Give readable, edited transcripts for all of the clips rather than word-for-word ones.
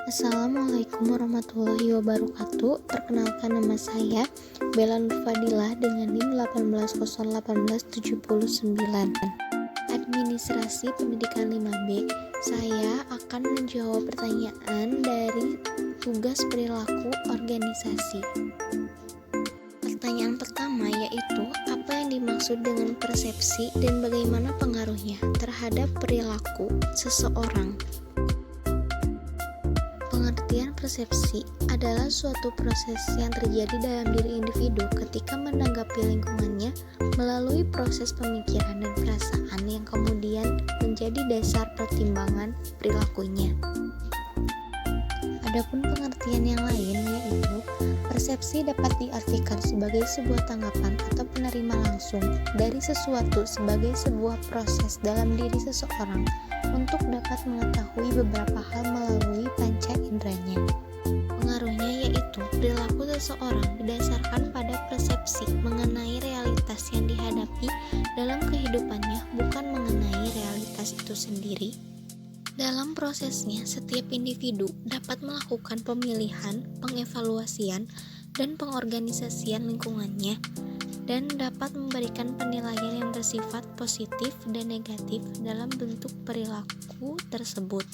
Assalamualaikum warahmatullahi wabarakatuh. Perkenalkan, nama saya Bella Nurfadilah dengan NIM 18011879. Administrasi Pendidikan 5B. Saya akan menjawab pertanyaan dari tugas perilaku organisasi. Pertanyaan pertama yaitu, apa yang dimaksud dengan persepsi dan bagaimana pengaruhnya terhadap perilaku seseorang? Pengertian persepsi adalah suatu proses yang terjadi dalam diri individu ketika menanggapi lingkungannya melalui proses pemikiran dan perasaan yang kemudian menjadi dasar pertimbangan perilakunya. Adapun pengertian yang lain yaitu, persepsi dapat diartikan sebagai sebuah tanggapan atau penerima langsung dari sesuatu sebagai sebuah proses dalam diri seseorang untuk dapat mengetahui beberapa hal melalui panca inderanya. Pengaruhnya yaitu, perilaku seseorang berdasarkan pada persepsi mengenai realitas yang dihadapi dalam kehidupannya, bukan mengenai realitas itu sendiri. Dalam prosesnya, setiap individu dapat melakukan pemilihan, pengevaluasian, dan pengorganisasian lingkungannya, dan dapat memberikan penilaian yang bersifat positif dan negatif dalam bentuk perilaku tersebut.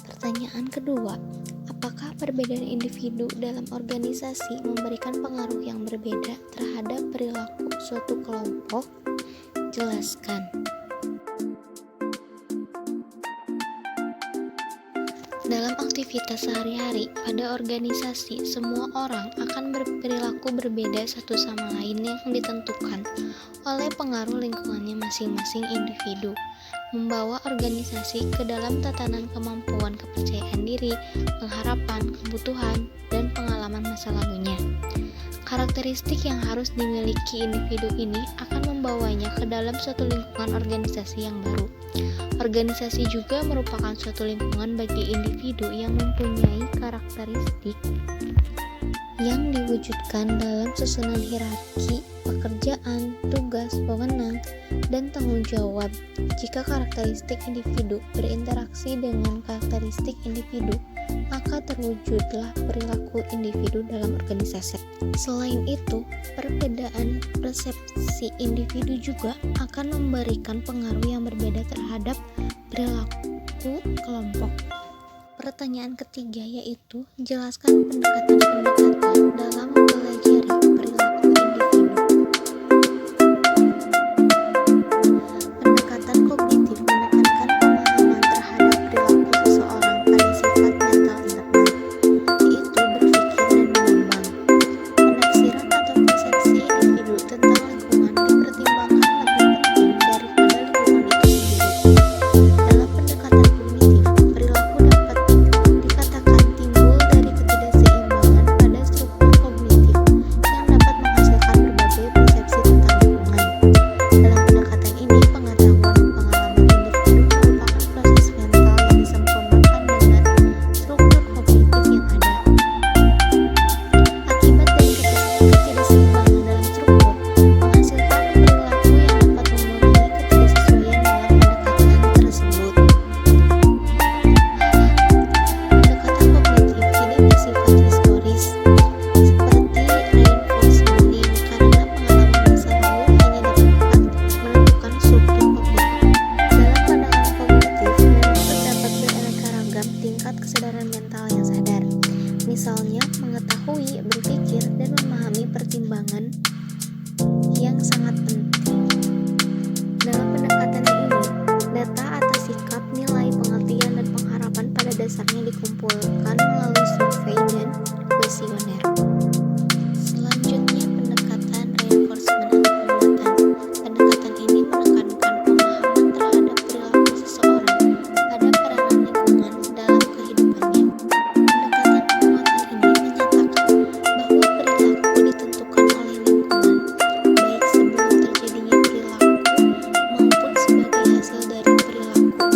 Pertanyaan kedua, apakah perbedaan individu dalam organisasi memberikan pengaruh yang berbeda terhadap perilaku suatu kelompok? Jelaskan. Dalam aktivitas sehari-hari pada organisasi, semua orang akan berperilaku berbeda satu sama lain yang ditentukan oleh pengaruh lingkungannya masing-masing individu, membawa organisasi ke dalam tatanan kemampuan, kepercayaan diri, pengharapan, kebutuhan, dan pengalaman masa lalunya. Karakteristik yang harus dimiliki individu ini akan membawanya ke dalam suatu lingkungan organisasi yang baru. Organisasi juga merupakan suatu lingkungan bagi individu yang mempunyai karakteristik yang diwujudkan dalam susunan hierarki, pekerjaan, tugas, wewenang, dan tanggung jawab. Jika karakteristik individu berinteraksi dengan karakteristik individu, maka terwujudlah perilaku individu dalam organisasi. Selain itu, perbedaan persepsi individu juga akan memberikan pengaruh yang berbeda terhadap perilaku kelompok. Pertanyaan ketiga yaitu, jelaskan pendekatan-pendekatan dalam mempelajari perilaku individu. Pendekatan kognitif menekankan pemahaman terhadap perilaku seseorang pada sifat mental internal, yaitu berpikir dan menimbang. Penafsiran atau persepsi individu tentang lingkungan dipertimbangkan lebih penting daripada lingkungan itu sendiri. Dalam pendekatan kognitif, perilaku dapat dikatakan timbul dari ketidakseimbangan pada struktur kognitif yang dapat menghasilkan berbagai persepsi tentang lingkungan. Dalam pendekatan ini, pengetahuan dan pengalaman individu merupakan proses mental yang disempurnakan dengan struktur kognitif yang ada. Akibat dari ketidakseimbangan dalam struktur, menghasilkan perilaku yang dapat mengurangi ketidaksesuaian dalam pendekatan tersebut. Pendekatan kognitif tidak bersifat historis, seperti reinforcement learning, karena pengalaman masa lalu hanya dapat menentukan struktur kognitif. Dalam pandangan kognitif, memang terdapat beraneka ragam tingkat kesadaran mental yang sadar, misalnya mengetahui, berpikir, dan memahami pertimbangan yang sangat penting. Dalam pendekatan ini, data atas sikap, nilai, pengertian, dan pengharapan pada dasarnya dikumpulkan melalui survei dan kuesioner. Selanjutnya, pendekatan reinforcement atau penguatan. Pendekatan ini menekankan pemahaman terhadap perilaku seseorang pada peranan lingkungan dalam kehidupannya. Pendekatan penguatan ini menyatakan bahwa perilaku ditentukan oleh lingkungan, baik sebelum terjadinya perilaku maupun sebagai hasil dari perilaku.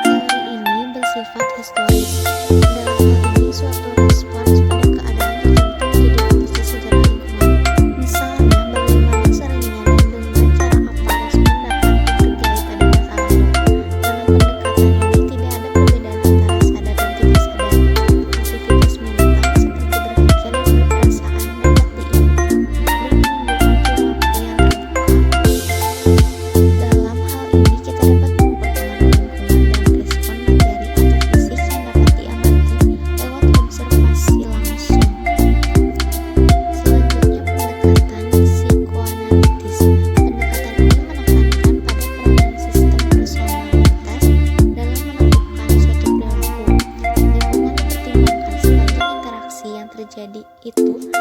Teori ini bersifat historis. Dalam hal ini, suatu respons pada keadaan tertentu menjadi kondisi secara lingkungan. Misalnya, bagaimana seringnya dan dengan cara apa respon dapat dihargai pada masa lalu. Dalam pendekatan ini, tidak ada perbedaan antara itu